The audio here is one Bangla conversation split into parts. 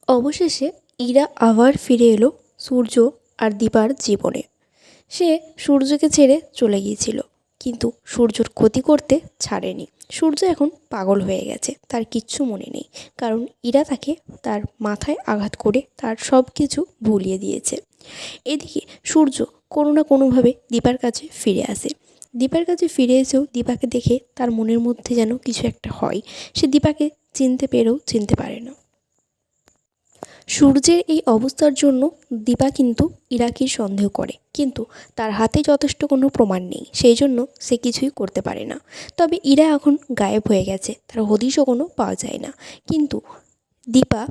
অবশেষে ইরা আবার ফিরে এলো সূর্য আর দীপার জীবনে। সে সূর্যকে ছেড়ে চলে গিয়েছিল, কিন্তু সূর্যর ক্ষতি করতে ছাড়েনি। সূর্য এখন পাগল হয়ে গেছে, তার কিচ্ছু মনে নেই, কারণ ইরা তাকে তার মাথায় আঘাত করে তার সব কিছু ভুলিয়ে দিয়েছে। এদিকে সূর্য কোনো না কোনোভাবে দীপার কাছে ফিরে আসে। দীপার কাছে ফিরে এসেও দীপাকে দেখে তার মনের মধ্যে যেন কিছু একটা হয়। সে দীপাকে চিনতে পেরেও চিনতে পারে না। সূর্যের এই অবস্থার জন্য দীপা কিন্তু ইরাকেই সন্দেহ করে, কিন্তু তার হাতে যথেষ্ট কোনো প্রমাণ নেই, সেই জন্য সে কিছুই করতে পারে না। তবে ইরা এখন গায়েব হয়ে গেছে, তার হদিশও কোনো পাওয়া যায় না। কিন্তু দীপা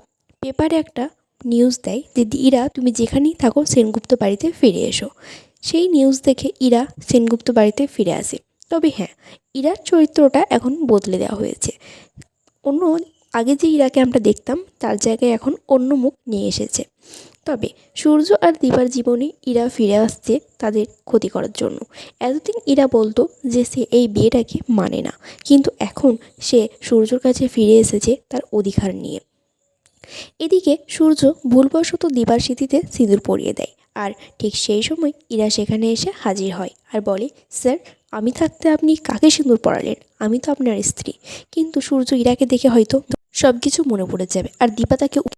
পেপারে একটা নিউজ দেয় যে ইরা তুমি যেখানেই থাকো সেনগুপ্ত বাড়িতে ফিরে এসো। সেই নিউজ দেখে ইরা সেনগুপ্ত বাড়িতে ফিরে আসে। তবে হ্যাঁ, ইরার চরিত্রটা এখন বদলে দেওয়া হয়েছে। অন্য আগে যে ইরাকে আমরা দেখতাম তার জায়গায় এখন অন্য মুখ নিয়ে এসেছে। তবে সূর্য আর দীপার জীবনে ইরা ফিরে আসছে তাদের ক্ষতি করার জন্য। এতদিন ইরা বলতো যে সে এই বিয়েটাকে মানে না, কিন্তু এখন সে সূর্যর কাছে ফিরে এসেছে তার অধিকার নিয়ে। এদিকে সূর্য ভুলবশত দীপার স্মৃতিতে সিঁদুর পরিয়ে দেয়, আর ঠিক সেই সময় ইরা সেখানে এসে হাজির হয় আর বলে, স্যার, আমি থাকতে আপনি কাকে সিঁদুর পরালেন? আমি তো আপনার স্ত্রী। কিন্তু সূর্য ইরাকে দেখে হয়তো সব কিছু মনে পড়ে যাবে, আর দীপা তাকে